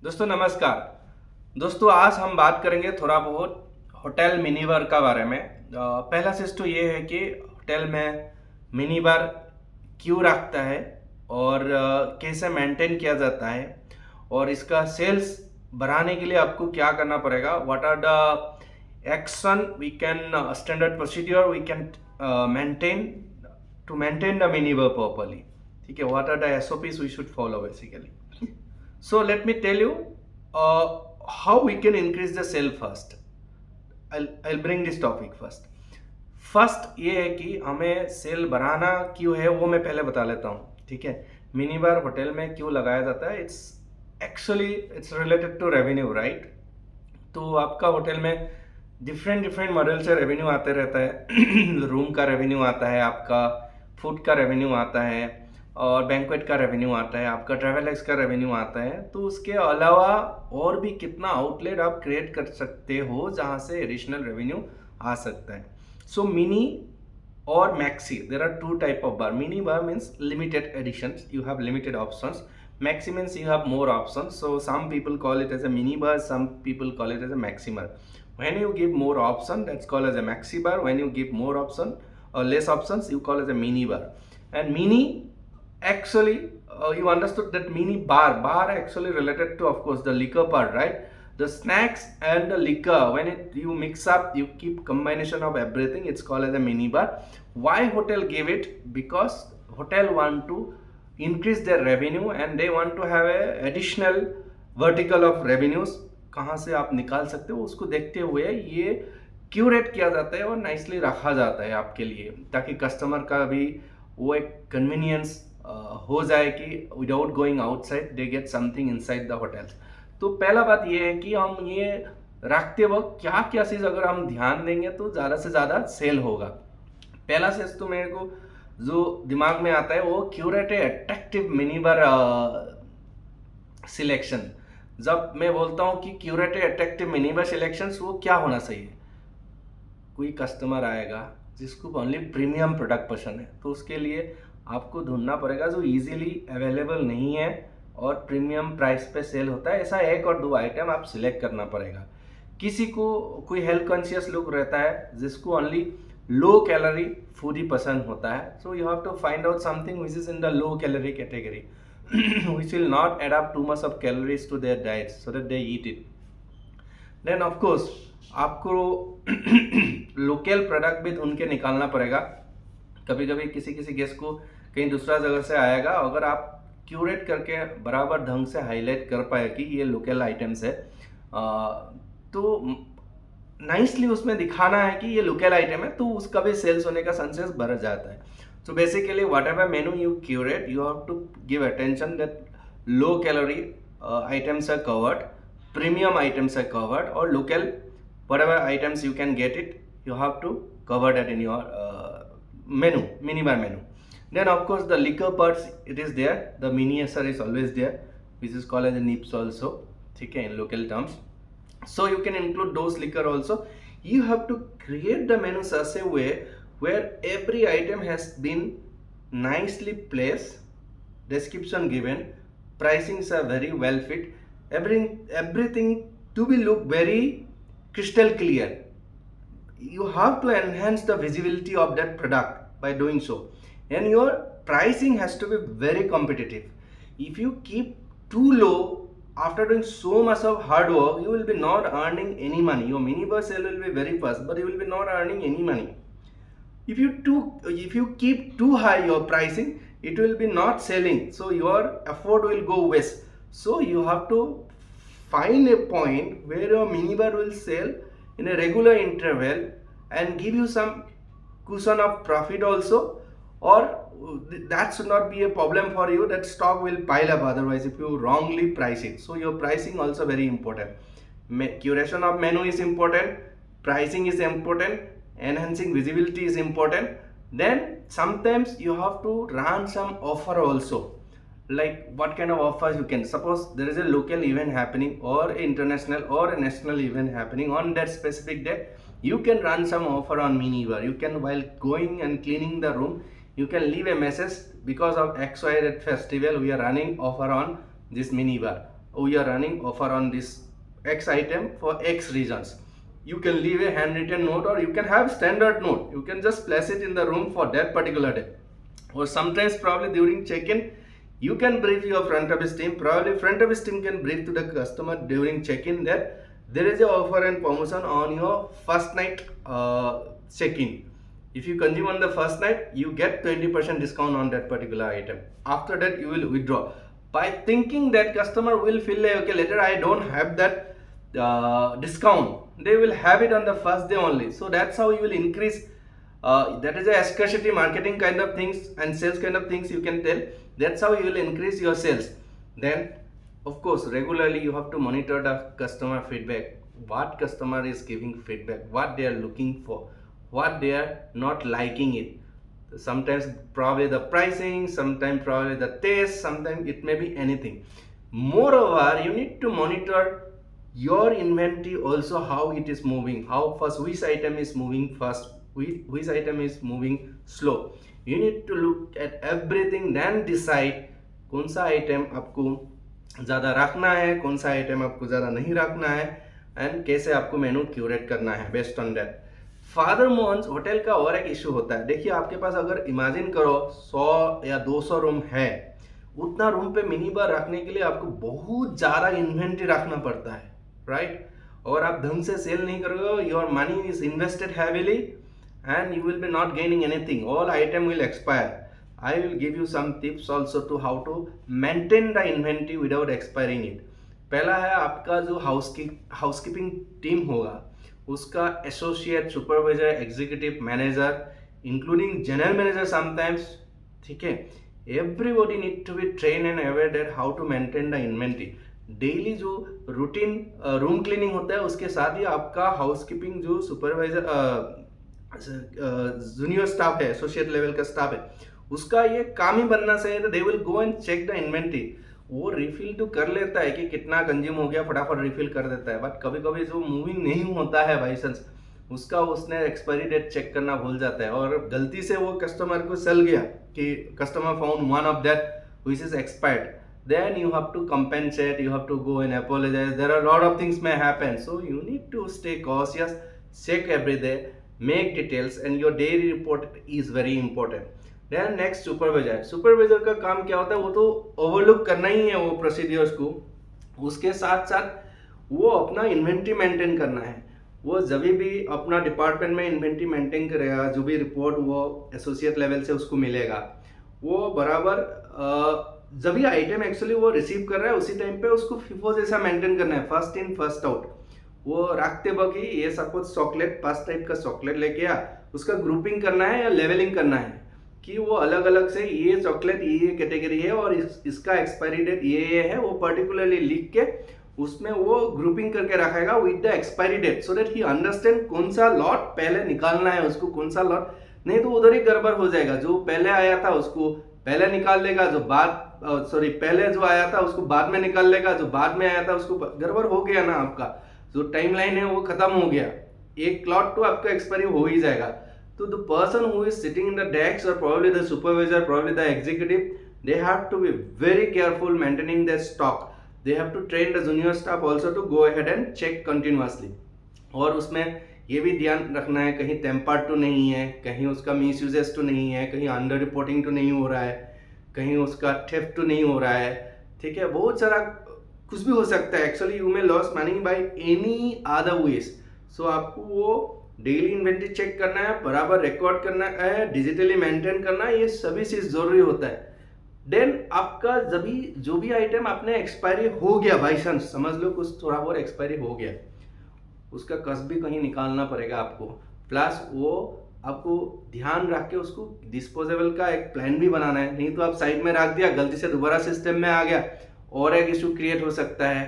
दोस्तों नमस्कार। दोस्तों आज हम बात करेंगे थोड़ा बहुत होटल मिनी बार का बारे में। पहला चीज़ तो ये है कि होटल में मिनी बार क्यों रखता है और कैसे मेंटेन किया जाता है और इसका सेल्स बढ़ाने के लिए आपको क्या करना पड़ेगा। What are the action we can standard procedure we can maintain to maintain the mini bar properly. ठीक है, what are the SOPs we should follow basically. So let me tell you how we can increase the sale first. I'll bring this topic first. First ये है कि हमें cell बढ़ाना क्यों है वो मैं पहले बता लेता हूँ। ठीक है, मिनी बार होटल में क्यों लगाया जाता है, it's related to revenue, right. तो आपका होटल में डिफरेंट मॉडल से रेवेन्यू आते रहता है रूम का रेवेन्यू आता है, आपका फूड का रेवेन्यू आता है और बैंक्वेट का रेवेन्यू आता है, आपका ट्रैवल एक्स का रेवेन्यू आता है। तो उसके अलावा और भी कितना आउटलेट आप क्रिएट कर सकते हो जहाँ से एडिशनल रेवेन्यू आ सकता है। सो मिनी और maxi, there are two type of bar. Mini bar means limited editions, you have limited options. Maxi means you have more options. So some people call it as a mini bar, some people call it as a maxi bar. When you give more option, that's called as a maxi bar. When you give more option or less options, you call as a mini bar. And mini, actually, you understood that mini bar actually related to, of course, the liquor part, right? The snacks and the liquor, when you mix up, you keep combination of everything, it's called as a mini bar. Why hotel gave it? Because hotel want to increase their revenue and they want to have a additional vertical of revenues. कहाँ से आप निकाल सकते हो उसको देखते हुए ये क्यूरेट किया जाता है और नाइसली रखा जाता है आपके लिए, ताकि कस्टमर का भी वो एक कन्वीनियंस हो जाए कि without going outside they get something inside the hotels. तो पहला बात ये है कि हम ये रखते वक्त क्या क्या चीज़ अगर हम ध्यान देंगे तो ज़्यादा से ज़्यादा सेल होगा। पहला चीज़ तो मेरे को जो दिमाग में आता है वो curate attractive mini bar selection. जब मैं बोलता हूँ कि curate attractive mini bar selection, वो क्या होना चाहिए? कोई कस्टमर आएगा जिसको ओनली प्रीमियम प्रोडक्ट पसंद है, तो उसके लिए आपको ढूंढना पड़ेगा जो इजीली अवेलेबल नहीं है और प्रीमियम प्राइस पे सेल होता है। ऐसा एक और दो आइटम आप सिलेक्ट करना पड़ेगा। किसी को कोई हेल्थ कॉन्शियस लुक रहता है जिसको ओनली लो कैलोरी फूड ही पसंद होता है, so you have to find out something which is in the low calorie category which will not add up too much of calories to their diet so that they eat it. Then of course आपको local product भी ढूंढ के निकालना पड़ेगा। कभी कभी किसी किसी गेस्ट को कहीं दूसरा जगह से आएगा, अगर आप क्यूरेट करके बराबर ढंग से हाईलाइट कर पाए कि ये लोकल आइटम्स है, तो नाइसली उसमें दिखाना है कि ये लोकल आइटम है, तो उसका भी सेल्स होने का चांसेस बढ़ जाता है। So basically whatever menu you curate, you have to give attention that low calorie items are covered, premium items are covered, or local whatever items you can get it, you have to cover that in your menu, mini bar menu. Then of course the liquor parts, it is there, the miniature is always there, which is called as a nips also, okay, in local terms. So you can include those liquor also. You have to create the menu such a way where every item has been nicely placed, description given, pricings are very well fit, everything to be look very crystal clear. You have to enhance the visibility of that product by doing so, and your pricing has to be very competitive. If you keep too low after doing so much of hard work, you will be not earning any money. Your mini bar sale will be very fast, but you will be not earning any money. If you keep too high your pricing, it will be not selling, so your effort will go waste. So you have to find a point where your mini bar will sell in a regular interval and give you some cushion of profit also, or that should not be a problem for you, that stock will pile up otherwise if you wrongly price it. So your pricing also very important. Curation of menu is important, pricing is important, enhancing visibility is important. Then sometimes you have to run some offer also. Like what kind of offers you can, suppose there is a local event happening or international or a national event happening on that specific day, you can run some offer on mini bar. You can, while going and cleaning the room, you can leave a message, because of XYZ festival we are running offer on this mini bar. we are running offer on this X item for X reasons. You can leave a handwritten note, or you can have standard note. You can just place it in the room for that particular day. Or sometimes probably during check-in, you can brief your front office team. Probably front office team can brief to the customer during check-in that there is a offer and promotion on your first night check-in. If you consume on the first night, you get 20% discount on that particular item. After that, you will withdraw. By thinking that customer will feel like, okay, later I don't have that discount, they will have it on the first day only. So that's how you will increase. That is a scarcity marketing kind of things and sales kind of things you can tell. That's how you will increase your sales. Then of course regularly you have to monitor the customer feedback. What customer is giving feedback, what they are looking for, what they are not liking it. Sometimes probably the pricing, sometimes probably the taste, sometimes it may be anything. Moreover, you need to monitor your inventory also, how it is moving, how fast, which item is moving fast, which item is moving slow. You need to look at everything, then decide कौन सा item आपको ज़्यादा रखना है, कौन सा item आपको ज़्यादा नहीं रखना है, एंड कैसे आपको मेनू क्यूरेट करना है based on that. Father Mohan's hotel का और एक इशू होता है. देखिए आपके पास अगर इमेजिन करो 100 या 200 रूम है, उतना रूम पे मिनी बार रखने के लिए आपको बहुत ज़्यादा इन्वेंट्री रखना पड़ता है, राइट. और आप ढंग से सेल नहीं करोगे, your money is invested heavily and you will be not gaining anything. All item will expire. I will give you some tips also to how to maintain the inventory without expiring it. पहला है आपका जो housekeeping team होगा, उसका associate, supervisor, executive manager, including general manager sometimes, ठीक है, everybody need to be train and aware that how to maintain the inventory. Daily जो routine room cleaning होता है, उसके साथ ही आपका हाउसकीपिंग जो सुपरवाइजर जूनियर स्टाफ है, एसोसिएट लेवल का स्टाफ है, उसका ये काम ही बनना चाहिए. तो they will go and check the inventory. वो रिफिल तो कर लेता है कि कितना कंज्यूम हो गया, फटाफट रिफिल कर देता है, बट कभी कभी जो मूविंग नहीं होता है बाई चांस, उसका उसने एक्सपायरी डेट चेक करना भूल जाता है, और गलती से वो कस्टमर को चल गया कि customer found one of that which is expired. Then you have to compensate, you have to go and apologize. There are a lot of things may happen, so you need to stay cautious, check every day, make details, and your daily report is very important. Then next supervisor. Supervisor का काम क्या होता है, वो तो overlook करना ही है वो प्रोसीडियर्स को, उसके साथ साथ वो अपना इन्वेंट्री मेंटेन करना है. वो जब भी अपना डिपार्टमेंट में इन्वेंट्री मेंटेन करेगा, जो भी रिपोर्ट वो एसोसिएट लेवल से उसको मिलेगा, वो बराबर जब भी आइटम एक्चुअली वो रिसीव कर रहा है उसी टाइम पे उसको फिफो जैसा मेंटेन करना है, फर्स्ट इन फर्स्ट आउट. वो रखते वक्त ये सपोज चॉकलेट 5 टाइप का चॉकलेट लेके आ, उसका ग्रुपिंग करना है या लेवलिंग करना है कि वो अलग अलग से ये चॉकलेट ये कैटेगरी है और इसका एक्सपायरी डेट ये है, वो पर्टिकुलरली लिख के उसमें वो ग्रुपिंग करके रखेगा with the expiry date, so that he understand कौन सा लॉट पहले निकालना है उसको, कौन सा लॉट नहीं तो उधर ही गड़बड़ हो जाएगा. जो पहले आया था उसको पहले निकाल लेगा, जो पहले जो आया था उसको बाद में निकाल लेगा, जो बाद में आया था उसको गड़बड़ हो गया ना, आपका जो टाइमलाइन है वो खत्म हो गया, एक क्लॉट तो आपका एक्सपायरी हो ही जाएगा. तो the person who is sitting in the desk और probably the supervisor, probably the executive, they have to be very careful maintaining the stock. They have to train the junior staff also to go ahead and check continuously. और उसमें ये भी ध्यान रखना है कहीं tempered तो नहीं है, कहीं उसका मिस यूजेस तो नहीं है, कहीं अंडर रिपोर्टिंग तो नहीं हो रहा है, कहीं उसका थेफ्ट तो नहीं हो रहा है, ठीक है. बहुत सारा कुछ भी हो सकता है. Actually you may lose money by any other ways. So आपको वो डेली इन्वेंट्री चेक करना है, बराबर रिकॉर्ड करना है, डिजिटली मेंटेन करना है, ये सभी चीज जरूरी होता है. देन आपका जो भी आइटम आपने एक्सपायरी हो गया, बाई चांस समझ लो कुछ थोड़ा बहुत एक्सपायरी हो गया, उसका कस भी कहीं निकालना पड़ेगा आपको, प्लस वो आपको ध्यान रख के उसको डिस्पोजेबल का एक प्लान भी बनाना है. नहीं तो आप साइड में रख दिया, गलती से दोबारा सिस्टम में आ गया और एक इशू क्रिएट हो सकता है.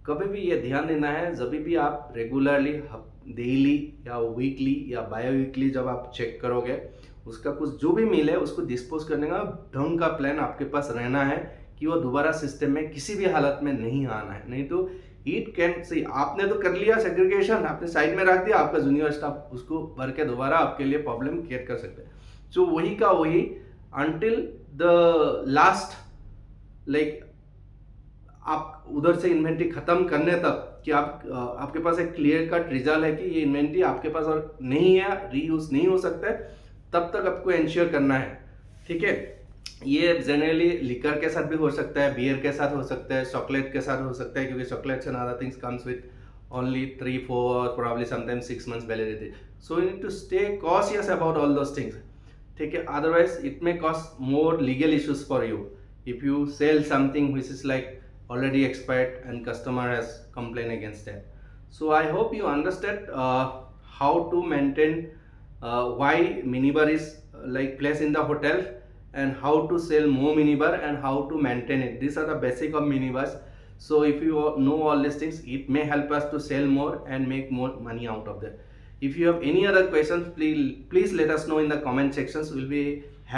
कभी भी ये ध्यान देना है, जब भी आप रेगुलरली डेली या वीकली या बायो वीकली जब आप चेक करोगे, उसका कुछ जो भी मिले उसको डिस्पोज करने का ढंग का प्लान आपके पास रहना है कि वो दोबारा सिस्टम में किसी भी हालत में नहीं आना है. नहीं तो इट कैन सी, आपने तो कर लिया सेग्रीगेशन, आपने साइड में रख दिया, आपका जूनियर स्टाफ उसको भर के दोबारा आपके लिए प्रॉब्लम क्रिएट कर सकते हैं. सो वही का वही अंटिल द लास्ट, लाइक आप उधर से इन्वेंट्री ख़त्म करने तक कि आपके पास एक क्लियर कट रिजल्ट है कि ये इन्वेंट्री आपके पास और नहीं है, रीयूज नहीं हो सकता है, तब तक आपको इंश्योर करना है। ठीक है, ये जनरली लिकर के साथ भी हो सकता है, बियर के साथ हो सकता है, चॉकलेट के साथ हो सकता है, क्योंकि chocolates and other things comes with only 3, 4 or probably sometimes 6 months validity. So you need to stay cautious about all those things. ठीक है, otherwise it may cause more legal issues for you if you sell something which is like already expired and customer has complained against that. So I hope you understand how to maintain why minibar is like placed in the hotel, and how to sell more minibar and how to maintain it. These are the basic of minibars. So if you know all these things, it may help us to sell more and make more money out of that. If you have any other questions, please let us know in the comment sections. We'll be